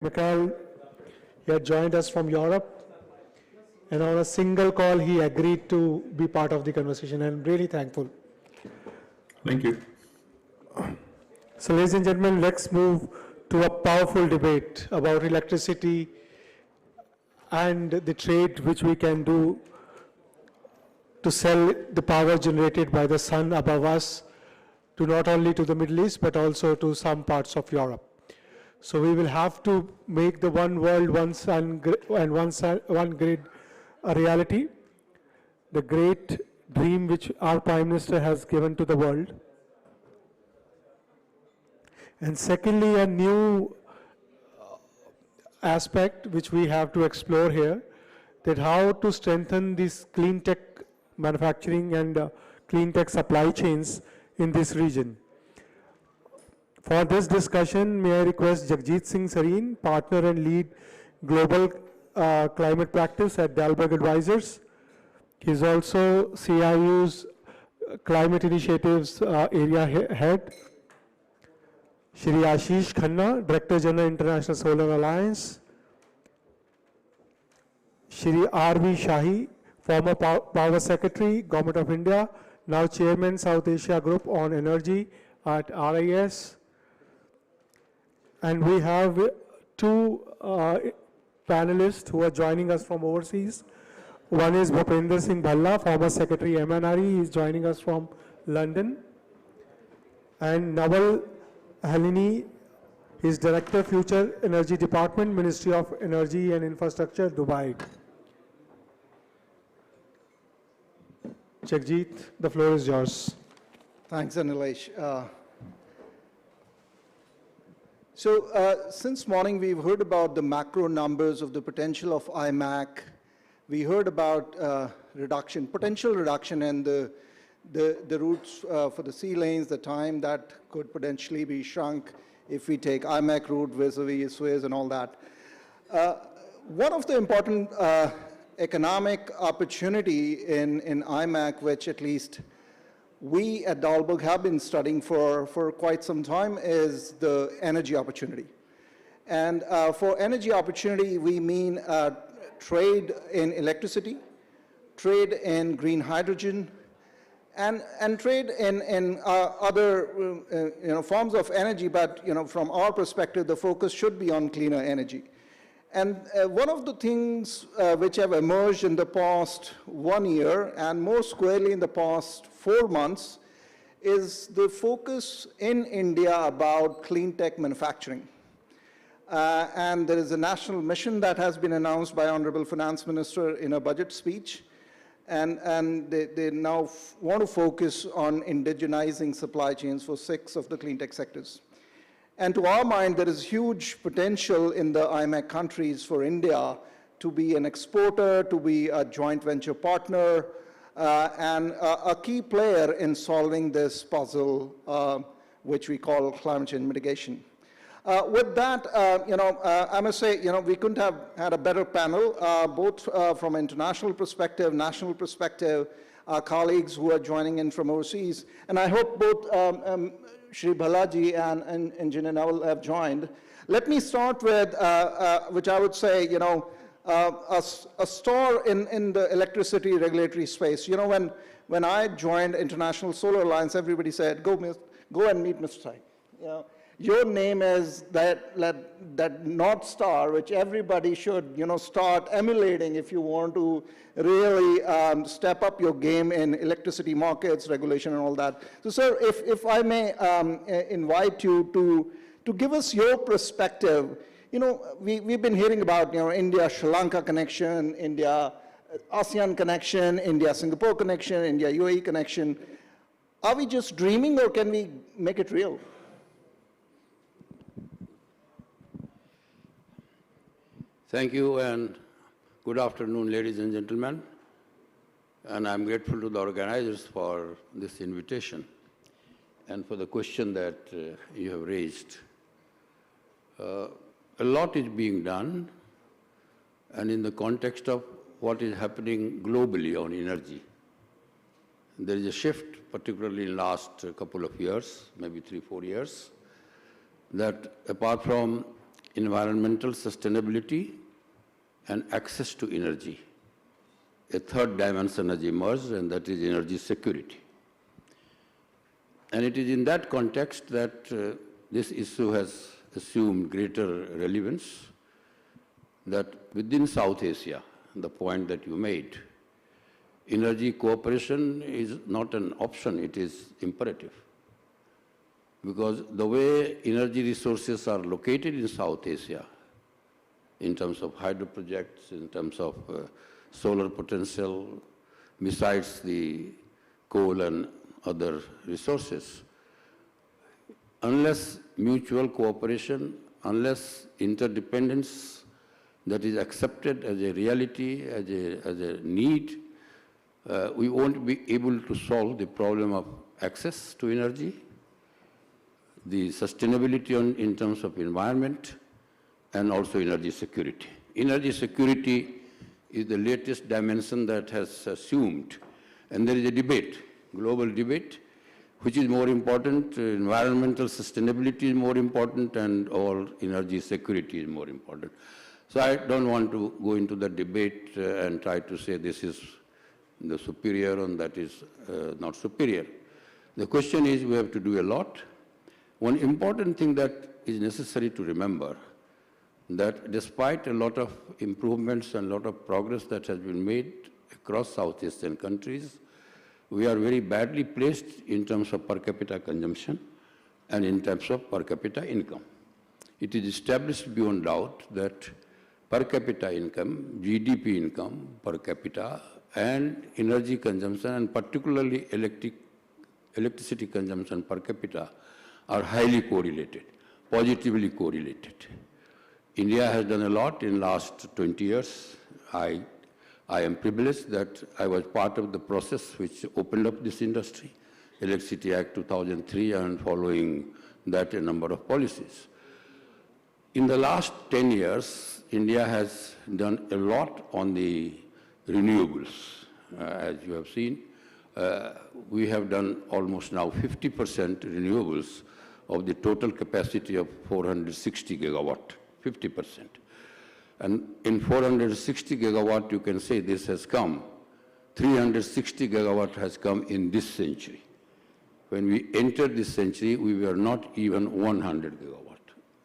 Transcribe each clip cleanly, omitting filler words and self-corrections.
Mikhail, he had joined us from Europe, and on a single call, he agreed to be part of the conversation, and I'm really thankful. Thank you. So, ladies and gentlemen, let's move to a powerful debate about electricity and the trade which we can do to sell the power generated by the sun above us to not only to the Middle East, but also to some parts of Europe. So we will have to make the one world, one sun, and one grid a reality, the great dream which our Prime Minister has given to the world. And secondly, a new aspect which we have to explore here, that how to strengthen this clean tech manufacturing and clean tech supply chains in this region. For this discussion, may I request Jagjeet Singh Sareen, partner and lead global climate practice at Dalberg Advisors. He's also CIU's climate initiatives area head. Shri Ashish Khanna, Director General International Solar Alliance. Shri R.V. Shahi, former Power Secretary, Government of India, now Chairman South Asia Group on Energy at RIS. And we have two panelists who are joining us from overseas. One is Bhupinder Singh Bhalla, former Secretary MNRE. He is joining us from London. And Nawal, Alhanaee, he is Director, Future Energy Department, Ministry of Energy and Infrastructure, Dubai. Jagjeet, the floor is yours. Thanks, Anilesh. Since morning, we've heard about the macro numbers of the potential of IMAC. We heard about potential reduction, and the routes for the sea lanes, the time that could potentially be shrunk if we take IMAC route vis-a-vis Suez and all that. One of the important economic opportunity in IMAC, which at least we at Dalberg have been studying for quite some time, is the energy opportunity. And for energy opportunity, we mean trade in electricity, trade in green hydrogen, and trade in other forms of energy. But from our perspective, the focus should be on cleaner energy. And one of the things which have emerged in the past 1 year, and more squarely in the past 4 months, is the focus in India about clean tech manufacturing. And there is a national mission that has been announced by Honorable Finance Minister in a budget speech. And they now want to focus on indigenizing supply chains for 6 of the clean tech sectors. And to our mind, there is huge potential in the IMEC countries for India to be an exporter, to be a joint venture partner, and a key player in solving this puzzle, which we call climate change mitigation. With that, I must say, we couldn't have had a better panel, both from international perspective, national perspective, our colleagues who are joining in from overseas. And I hope both Shri Bhalla ji and Engineer Nawal have joined. Let me start with, which I would say, a star in the electricity regulatory space. When I joined International Solar Alliance, everybody said, go and meet Mr. Singh. Your name is that North Star, which everybody should, start emulating if you want to really step up your game in electricity markets, regulation, and all that. So, sir, if I may invite you to give us your perspective. We've been hearing about, India-Sri Lanka connection, India-ASEAN connection, India-Singapore connection, India-UAE connection. Are we just dreaming, or can we make it real? Thank you, and good afternoon, ladies and gentlemen. And I'm grateful to the organizers for this invitation and for the question that you have raised. A lot is being done, and in the context of what is happening globally on energy. There is a shift, particularly in the last couple of years, maybe 3-4 years, that apart from environmental sustainability, and access to energy. A third dimension has emerged, and that is energy security. And it is in that context that this issue has assumed greater relevance, that within South Asia, the point that you made, energy cooperation is not an option, it is imperative. Because the way energy resources are located in South Asia, in terms of hydro projects, in terms of solar potential, besides the coal and other resources, unless mutual cooperation, unless interdependence that is accepted as a reality, as a need, we won't be able to solve the problem of access to energy, the sustainability in terms of environment, and also energy security. Energy security is the latest dimension that has assumed, and there is a debate, global debate, which is more important, environmental sustainability is more important, and all energy security is more important. So I don't want to go into the debate and try to say this is the superior and that is not superior. The question is we have to do a lot. One important thing that is necessary to remember, that despite a lot of improvements and a lot of progress that has been made across South Asian countries, we are very badly placed in terms of per capita consumption and in terms of per capita income. It is established beyond doubt that per capita income, GDP income per capita, and energy consumption, and particularly electricity consumption per capita, are highly correlated, positively correlated. India has done a lot in the last 20 years. I am privileged that I was part of the process which opened up this industry, Electricity Act 2003, and following that a number of policies. In the last 10 years, India has done a lot on the renewables. As you have seen, we have done almost now 50% renewables of the total capacity of 460 gigawatt, 50%. And in 460 gigawatt, you can say this has come, 360 gigawatt has come in this century. When we entered this century, we were not even 100 gigawatt,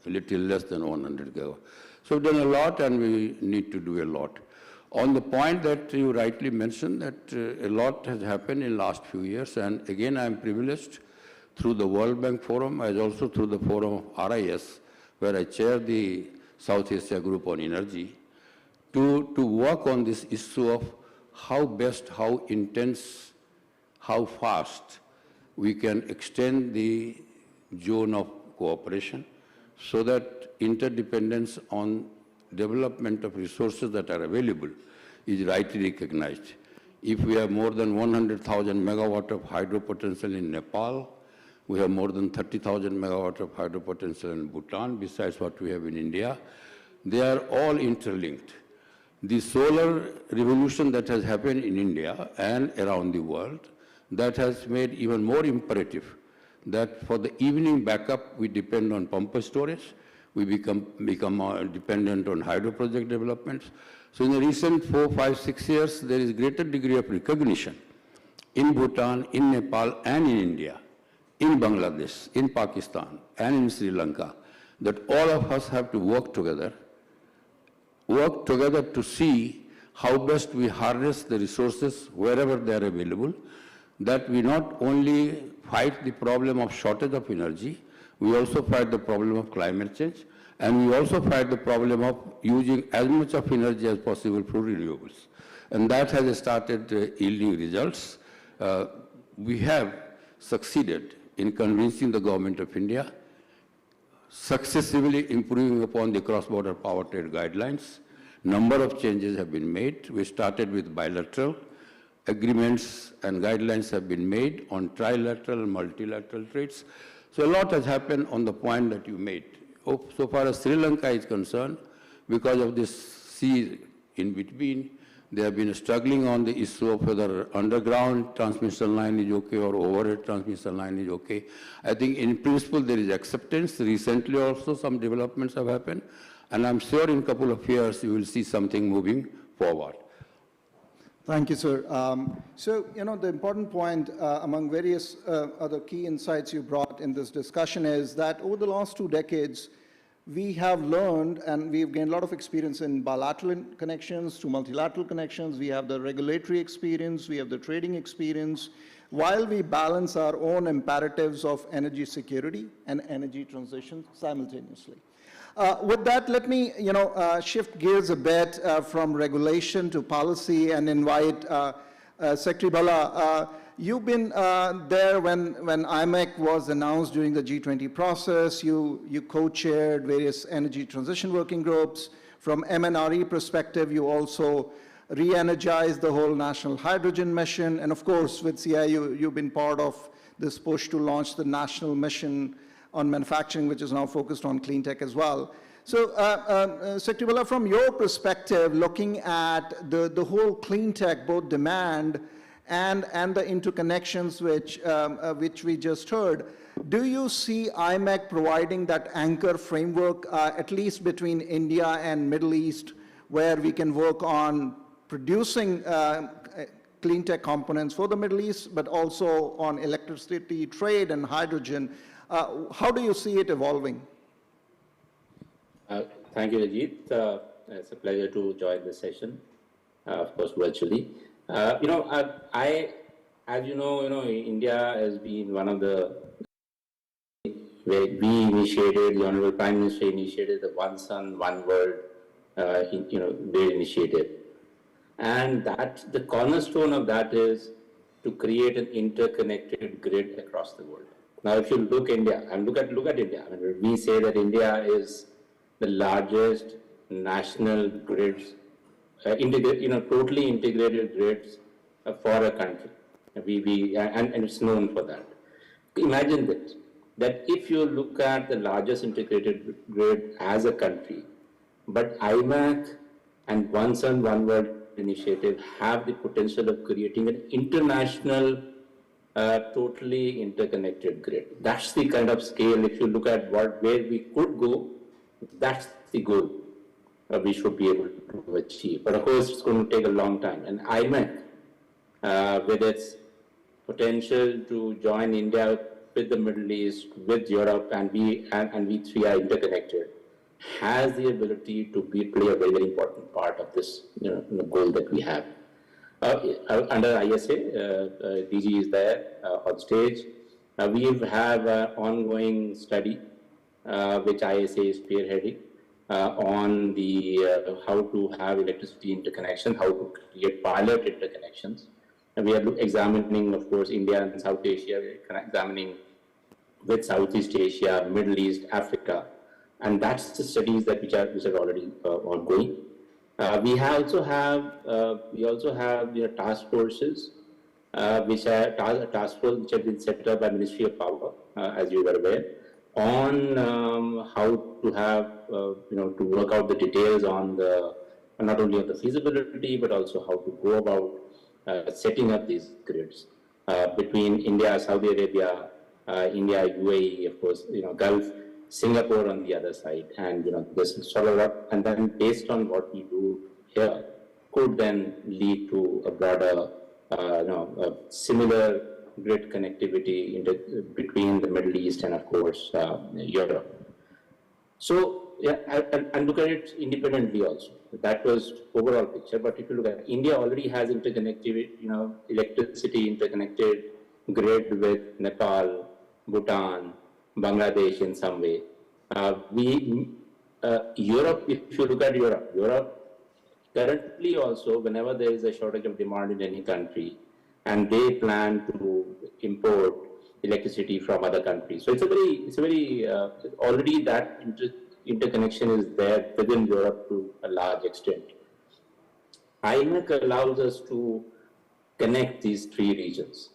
a little less than 100 gigawatt. So we've done a lot and we need to do a lot. On the point that you rightly mentioned, that a lot has happened in the last few years, and again I am privileged through the World Bank Forum as also through the forum of RIS, where I chair the South Asia Group on Energy, to work on this issue of how best, how intense, how fast we can extend the zone of cooperation so that interdependence on development of resources that are available is rightly recognized. If we have more than 100,000 megawatt of hydro potential in Nepal, we have more than 30,000 megawatt of hydro potential in Bhutan, besides what we have in India. They are all interlinked. The solar revolution that has happened in India and around the world, that has made even more imperative that for the evening backup, we depend on pumped storage. We become dependent on hydro project developments. So in the recent 4, 5, 6 years, there is greater degree of recognition in Bhutan, in Nepal, and in India, in Bangladesh, in Pakistan, and in Sri Lanka, that all of us have to work together to see how best we harness the resources wherever they are available, that we not only fight the problem of shortage of energy, we also fight the problem of climate change, and we also fight the problem of using as much of energy as possible for renewables. And that has started yielding results. We have succeeded in convincing the government of India, successively improving upon the cross-border power trade guidelines. Number of changes have been made. We started with bilateral agreements, and guidelines have been made on trilateral and multilateral trades. So a lot has happened on the point that you made. So far as Sri Lanka is concerned, because of this sea in between, They have been struggling on the issue of whether underground transmission line is okay or overhead transmission line is okay. I think in principle there is acceptance. Recently also some developments have happened, and I'm sure in a couple of years you will see something moving forward. Thank you, sir. So, the important point among various other key insights you brought in this discussion is that over the last 2 decades, we have learned and we've gained a lot of experience in bilateral connections to multilateral connections. We have the regulatory experience, we have the trading experience, while we balance our own imperatives of energy security and energy transition simultaneously. With that, let me, shift gears a bit from regulation to policy and invite Secretary Bhalla. You've been there when IMEC was announced during the G20 process. You co-chaired various energy transition working groups. From MNRE perspective, you also re-energized the whole national hydrogen mission. And of course, with CIU, you've been part of this push to launch the national mission on manufacturing, which is now focused on clean tech as well. So, Secretary Bhalla, from your perspective, looking at the whole clean tech, both demand and the interconnections which we just heard, do you see IMEC providing that anchor framework, at least between India and Middle East, where we can work on producing clean tech components for the Middle East, but also on electricity, trade, and hydrogen? How do you see it evolving? Thank you, Jagjeet. It's a pleasure to join this session, of course, virtually. As you know, India has been one of the, where we initiated, the Honorable Prime Minister initiated the One Sun, One World, their initiative. And that, the cornerstone of that is to create an interconnected grid across the world. Now, if you look India, and look at India, I mean, we say that India is the largest national grids, totally integrated grids for a country. And it's known for that. Imagine this, that if you look at the largest integrated grid as a country, but IMEC and One Sun, One World initiative have the potential of creating an international, totally interconnected grid. That's the kind of scale, if you look at where we could go, that's the goal we should be able to achieve. But of course, it's going to take a long time. And IMEC, with its potential to join India with the Middle East, with Europe, and we three are interconnected, has the ability to play a very, very important part of this goal that we have. Under ISA, DG is there on stage. We have an ongoing study which ISA is spearheading on the how to have electricity interconnection, how to create pilot interconnections. And we are examining, of course, India and South Asia. We are examining with Southeast Asia, Middle East, Africa, and that's the studies that which are already ongoing. We also have task forces, which are task force which have been set up by Ministry of Power, as you were aware, on how to have to work out the details on the not only of the feasibility but also how to go about setting up these grids between India, Saudi Arabia, India, UAE, of course, Gulf, Singapore on the other side, and this is sort of up, and then based on what we do here, could then lead to a broader, similar grid connectivity between the Middle East and, of course, Europe. So, yeah, and look at it independently also. That was overall picture. But if you look at India, already has interconnectivity, electricity interconnected grid with Nepal, Bhutan, Bangladesh in some way. Europe, if you look at Europe currently also, whenever there is a shortage of demand in any country, and they plan to import electricity from other countries. So it's a very already that interconnection is there within Europe to a large extent. IMEC allows us to connect these three regions,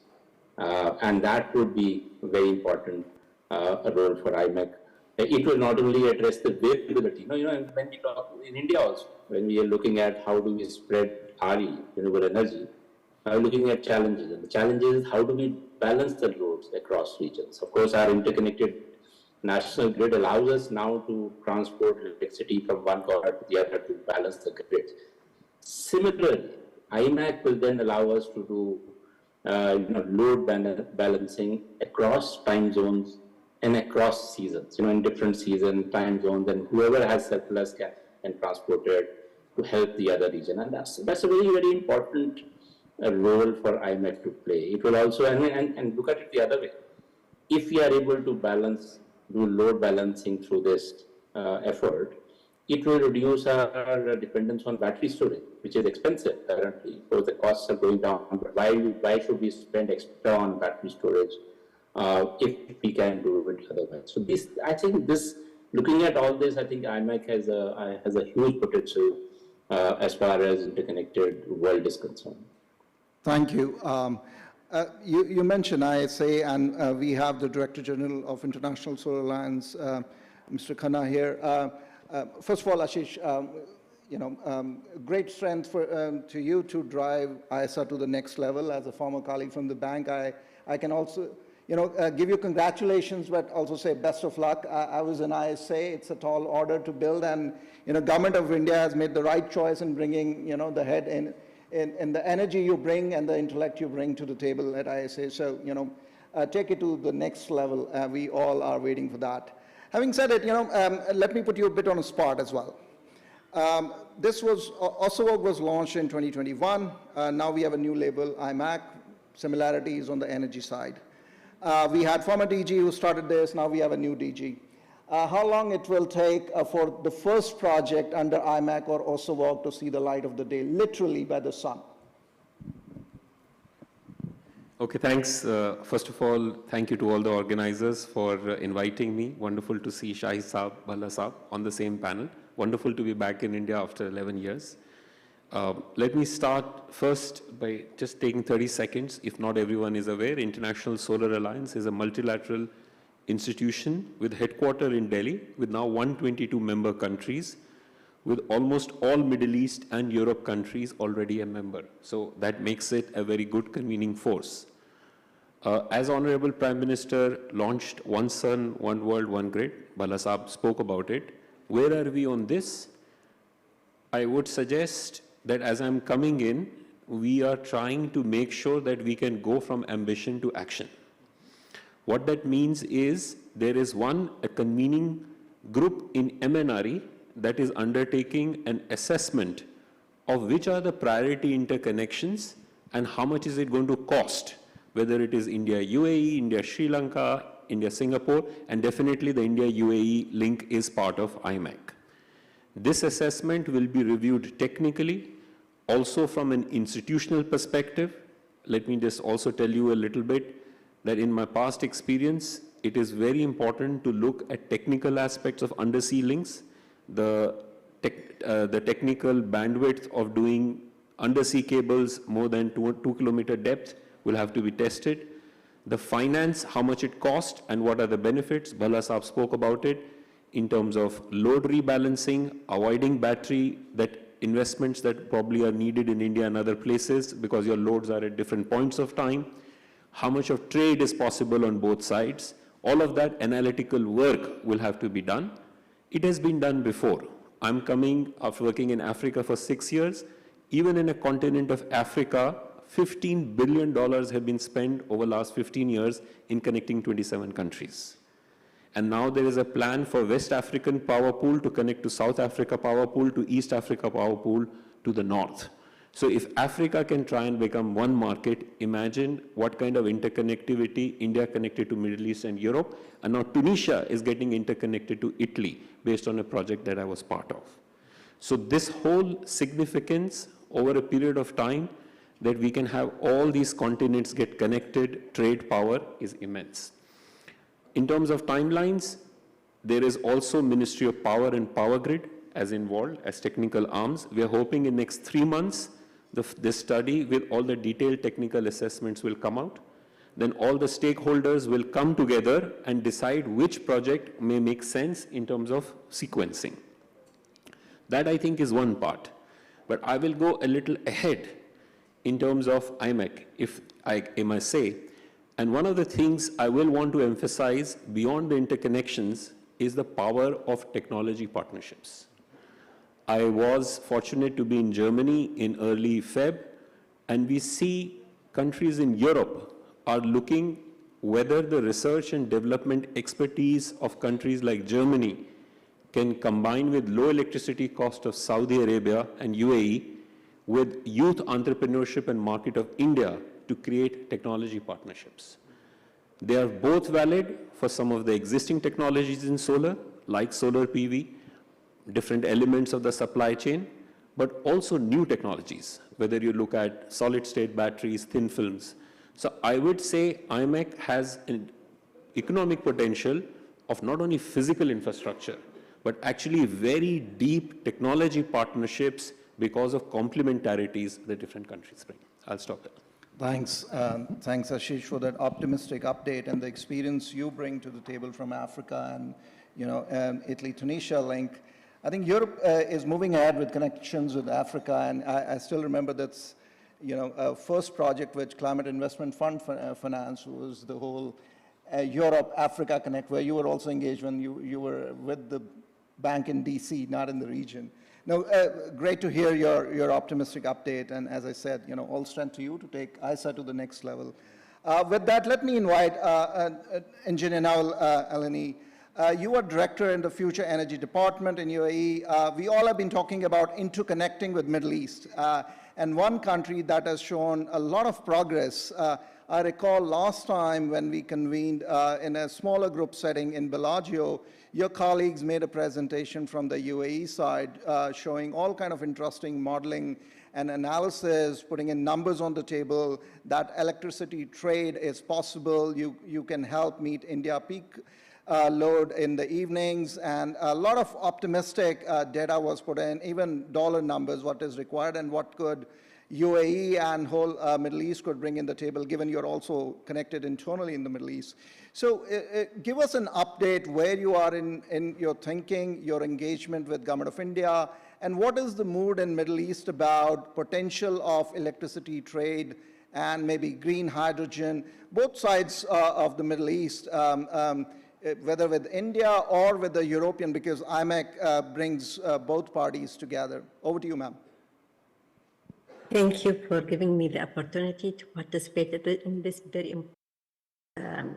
and that would be very important a role for IMEC. It will not only address the variability, when we talk in India also, when we are looking at how do we spread RE, renewable energy, looking at challenges. And the challenge is how do we balance the loads across regions? Of course, our interconnected national grid allows us now to transport electricity from one corner to the other to balance the grid. Similarly, IMAC will then allow us to do load balancing across time zones and across seasons, in different season, time zones, and whoever has surplus can transport it to help the other region. And that's a very, very important role for IMAC to play. It will also, and look at it the other way. If we are able to do load balancing through this effort, it will reduce our dependence on battery storage, which is expensive currently, because the costs are going down. But why should we spend extra on battery storage if we can do it otherwise? So looking at all this, I think IMAC has a huge potential as far as interconnected world is concerned. Thank you. You mentioned ISA, and we have the Director General of International Solar Alliance, Mr. Khanna here. First of all, Ashish, great strength to you to drive ISA to the next level. As a former colleague from the bank, I can also, give you congratulations, but also say best of luck. I was in ISA. It's a tall order to build, and Government of India has made the right choice in bringing, the head in the energy you bring and the intellect you bring to the table at ISA. So, take it to the next level. We all are waiting for that. Having said it, let me put you a bit on a spot as well. Osawog was launched in 2021. Now we have a new label, IMAC. Similarities on the energy side. We had former DG who started this. Now we have a new DG. How long it will take for the first project under IMAC or Osawog to see the light of the day, literally by the sun? Okay, thanks. First of all, thank you to all the organizers for inviting me. Wonderful to see Shahi Saab, Bhalla Saab on the same panel. Wonderful to be back in India after 11 years. Let me start first by just taking 30 seconds. If not everyone is aware, International Solar Alliance is a multilateral institution with headquarters in Delhi with now 122 member countries, with almost all Middle East and Europe countries already a member. So that makes it a very good convening force. As Honorable Prime Minister launched One Sun, One World, One Grid, Bhalla Saab spoke about it. Where are we on this? I would suggest that as I'm coming in, we are trying to make sure that we can go from ambition to action. What that means is there is a convening group in MNRE that is undertaking an assessment of which are the priority interconnections and how much is it going to cost, whether it is India UAE, India Sri Lanka, India Singapore, and definitely the India UAE link is part of IMAC. This assessment will be reviewed technically, also from an institutional perspective. Let me just also tell you a little bit that in my past experience, it is very important to look at technical aspects of undersea links. The technical bandwidth of doing undersea cables more than 2 kilometer depth will have to be tested. The finance, how much it costs and what are the benefits, Bhalla Saab spoke about it, in terms of load rebalancing, avoiding battery, that investments that probably are needed in India and other places because your loads are at different points of time, how much of trade is possible on both sides. All of that analytical work will have to be done. It has been done before. I'm coming after working in Africa for 6 years. Even in a continent of Africa, $15 billion have been spent over the last 15 years in connecting 27 countries. And now there is a plan for West African power pool to connect to South Africa power pool, to East Africa power pool, to the north. So if Africa can try and become one market, imagine what kind of interconnectivity India connected to Middle East and Europe, and now Tunisia is getting interconnected to Italy based on a project that I was part of. So this whole significance over a period of time that we can have all these continents get connected, trade power is immense. In terms of timelines, there is also Ministry of Power and Power Grid as involved as technical arms. We are hoping in next 3 months, this study with all the detailed technical assessments will come out. Then all the stakeholders will come together and decide which project may make sense in terms of sequencing. That I think is one part. But I will go a little ahead in terms of IMEC, if I may say. And one of the things I will want to emphasize beyond the interconnections is the power of technology partnerships. I was fortunate to be in Germany in early Feb, and we see countries in Europe are looking whether the research and development expertise of countries like Germany can combine with low electricity cost of Saudi Arabia and UAE with youth entrepreneurship and market of India to create technology partnerships. They are both valid for some of the existing technologies in solar, like solar PV, different elements of the supply chain, but also new technologies, whether you look at solid-state batteries, thin films. So I would say IMEC has an economic potential of not only physical infrastructure, but actually very deep technology partnerships because of complementarities the different countries bring. I'll stop there. Thanks. Thanks, Ashish, for that optimistic update and the experience you bring to the table from Africa and, Italy-Tunisia link. I think Europe is moving ahead with connections with Africa, and I still remember that's, first project which Climate Investment Fund financed was the whole Europe-Africa Connect, where you were also engaged when you were with the bank in DC, not in the region. Now, great to hear your optimistic update, and as I said, all strength to you to take ISA to the next level. With that, let me invite Engineer Nawal Alhanaee. You are director in the Future Energy Department in UAE. We all have been talking about interconnecting with Middle East, and one country that has shown a lot of progress. I recall last time when we convened in a smaller group setting in Bellagio, your colleagues made a presentation from the UAE side showing all kind of interesting modeling and analysis, putting in numbers on the table that electricity trade is possible. You can help meet India peak load in the evenings, and a lot of optimistic data was put in, even dollar numbers, what is required and what could UAE and whole Middle East could bring in the table, given you're also connected internally in the Middle East. So give us an update where you are in your thinking, your engagement with Government of India, and what is the mood in Middle East about potential of electricity trade and maybe green hydrogen, both sides of the Middle East, whether with India or with the European, because IMEC brings both parties together. Over to you, ma'am. Thank you for giving me the opportunity to participate in this very important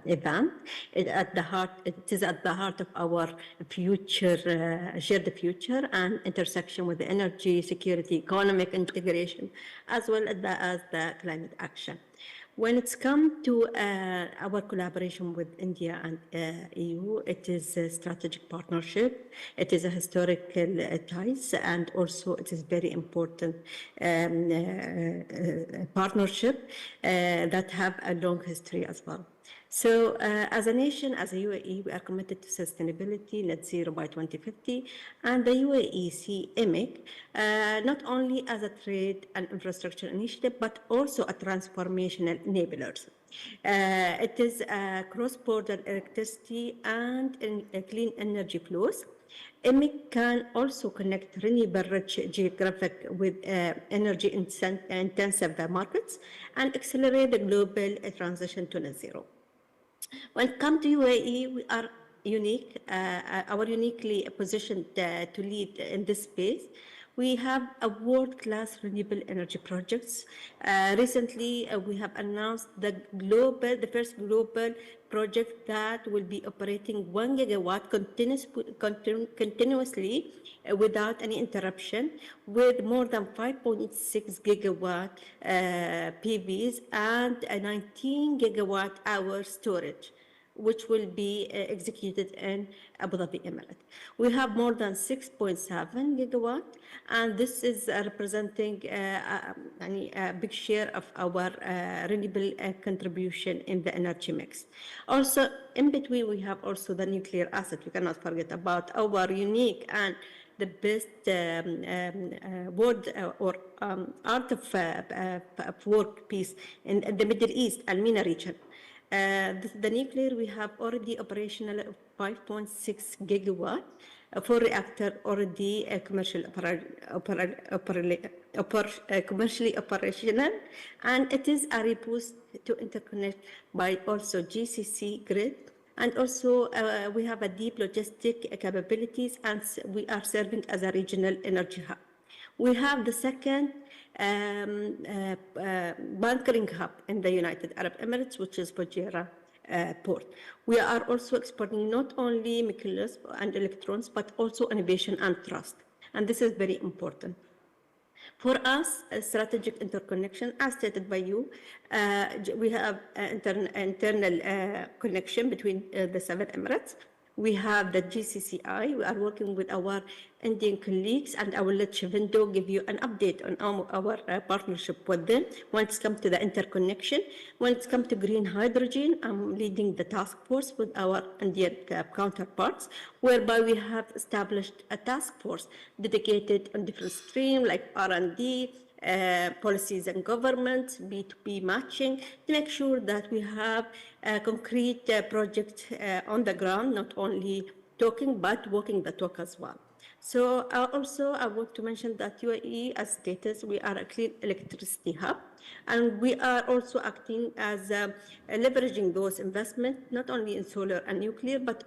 event. It is at the heart of our future, shared future and intersection with the energy, security, economic integration, as well as the climate action. When it's come to our collaboration with India and EU, it is a strategic partnership. It is a historical ties, and also it is very important partnership that have a long history as well. So as a nation, as a UAE, we are committed to sustainability, net zero by 2050, and the UAE see IMEC not only as a trade and infrastructure initiative, but also a transformational enabler. It is a cross-border electricity and clean energy flows. IMEC can also connect renewable-rich geographic with energy-intensive markets and accelerate the global transition to net zero. When it comes to UAE, we are unique, uniquely positioned to lead in this space. We have a world-class renewable energy projects. Recently, we have announced the first global project that will be operating 1 gigawatt continuously without any interruption, with more than 5.6 gigawatt PVs and a 19 gigawatt hour storage, which will be executed in Abu Dhabi Emirate. We have more than 6.7 gigawatt, and this is representing a big share of our renewable contribution in the energy mix. Also, in between, we have also the nuclear asset. We cannot forget about our unique and the best art of work piece in the Middle East, MENA region. The nuclear, we have already operational 5.6 gigawatt, 4 reactor already commercially operational, and it is a reboost to interconnect by also GCC grid. And also we have a deep logistic capabilities, and we are serving as a regional energy hub. We have the second bunkering hub in the United Arab Emirates, which is Fujairah port. We are also exporting not only materials and electrons, but also innovation and trust. And this is very important. For us, a strategic interconnection, as stated by you, we have internal connection between the 7 Emirates. We have the GCCI. We are working with our Indian colleagues, and I will let Shivindo give you an update on our partnership with them when it comes to the interconnection. When it comes to green hydrogen, I'm leading the task force with our Indian counterparts, whereby we have established a task force dedicated on different streams like R&D, policies and government, B2B matching, to make sure that we have a concrete project on the ground, not only talking, but walking the talk as well. So also I want to mention that UAE, as stated, we are a clean electricity hub, and we are also acting as leveraging those investments, not only in solar and nuclear, but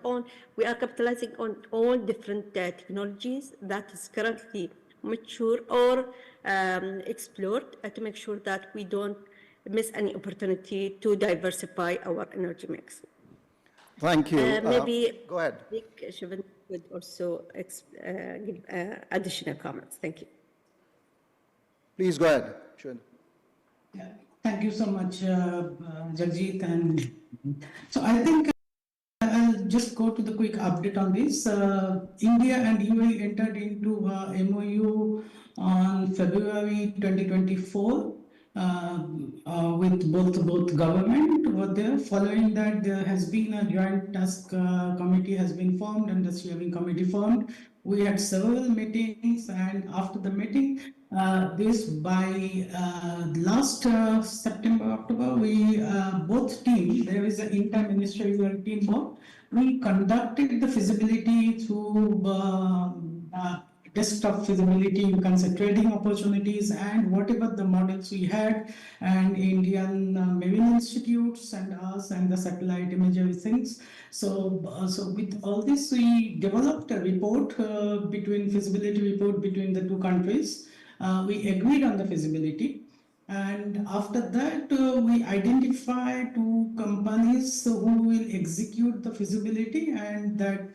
we are capitalizing on all different technologies that is currently mature or explored to make sure that we don't miss any opportunity to diversify our energy mix. Thank you. Maybe go ahead. Shivan would also give additional comments. Thank you. Please go ahead, Shivan. Yeah, thank you so much, Jagjeet. And so I think I'll just go to the quick update on this. India and UAE entered into a MOU on February 2024 with both government over there. Following that, there has been a joint task committee has been formed and the steering committee formed. We had several meetings, and after the meeting, this by last September, October, we both teams, there is an inter-ministerial team board. We conducted the feasibility through desktop feasibility, you can say trading opportunities, and whatever the models we had, and Indian Marine Institutes and us and the satellite imagery things. So with all this, we developed a report feasibility report between the two countries. We agreed on the feasibility. And after that, we identify 2 companies who will execute the feasibility, and that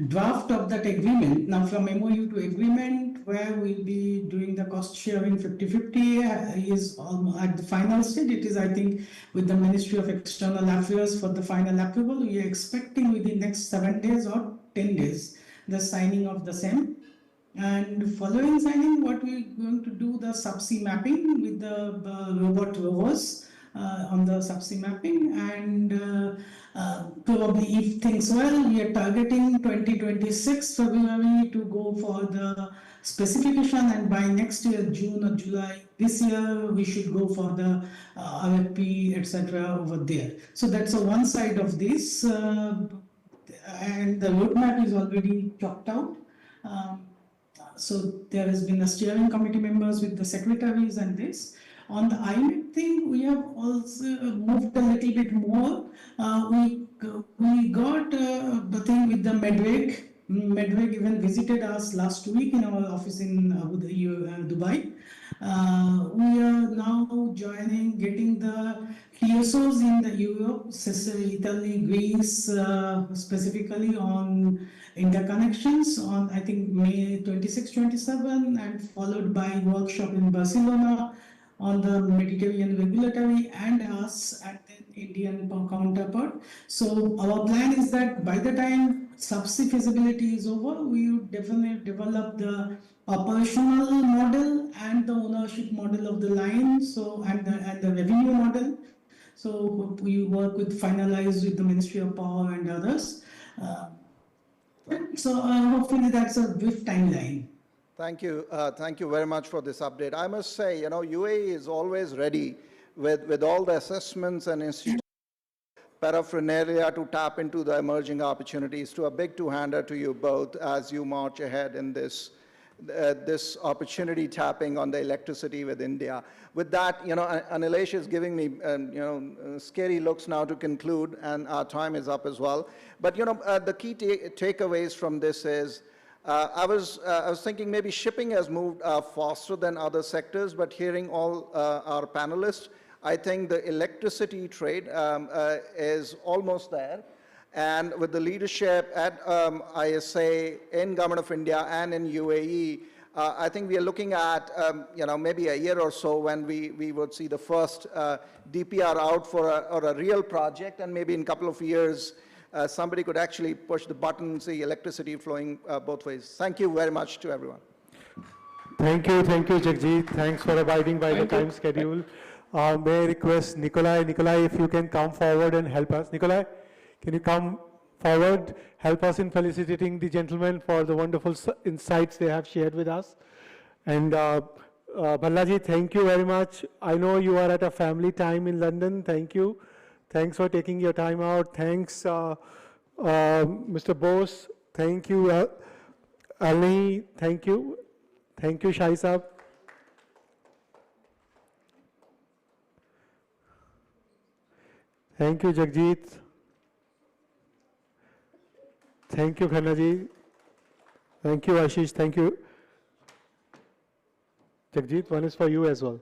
draft of that agreement, now from MOU to agreement, where we'll be doing the cost sharing 50-50 is at the final stage. It is, I think, with the Ministry of External Affairs for the final approval. We are expecting within next 7 days or 10 days, the signing of the same. And following signing, what we're going to do the subsea mapping with the robot rovers on the subsea mapping, and probably if things well, we are targeting 2026 February to go for the specification, and by next year June or July this year we should go for the RFP etc. over there. So that's one side of this, and the roadmap is already chalked out. So there has been a steering committee members with the secretaries and this. On the IMEC thing, we have also moved a little bit more. We got the thing with the Medweg. Medweg even visited us last week in our office in Dubai. We are now getting the TSOs in the Europe, Italy, Greece, specifically on interconnections on, I think, May 26, 27, and followed by workshop in Barcelona on the Mediterranean regulatory, and us and then Indian counterpart. So our plan is that by the time subsea feasibility is over, we would definitely develop the operational model and the ownership model of the line, so and the revenue model. So we work with finalize with the Ministry of Power and others. So hopefully that's a brief timeline. Thank you. Thank you very much for this update. I must say, UAE is always ready with all the assessments and institutions paraphernalia to tap into the emerging opportunities. To a big two-hander to you both as you march ahead in this opportunity tapping on the electricity with India. With that, Anilesh is giving me, scary looks now to conclude, and our time is up as well. But, the key takeaways from this is, I was thinking maybe shipping has moved faster than other sectors, but hearing all our panelists, I think the electricity trade is almost there. And with the leadership at ISA, in Government of India and in UAE, I think we are looking at, maybe a year or so when we would see the first DPR out for a real project, and maybe in a couple of years, somebody could actually push the button and see electricity flowing both ways. Thank you very much to everyone. Thank you, Jagjeet. Thanks for abiding by the time schedule. May I request Nikolai, if you can come forward and help us. Nikolai, can you come forward, help us in felicitating the gentlemen for the wonderful insights they have shared with us. And Bhalla, thank you very much. I know you are at a family time in London. Thank you. Thanks for taking your time out. Thanks, Mr. Bose. Thank you, Alhanaee. Thank you. Thank you, Shahi Saab. Thank you, Jagjeet. Thank you, Khanna. Thank you, Ashish. Thank you. Jagjeet, one is for you as well.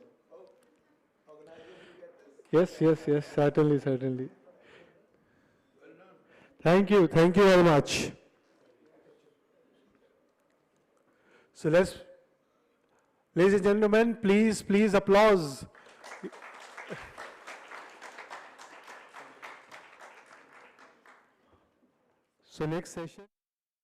Yes, certainly. Thank you very much. So ladies and gentlemen, please applause. So next session.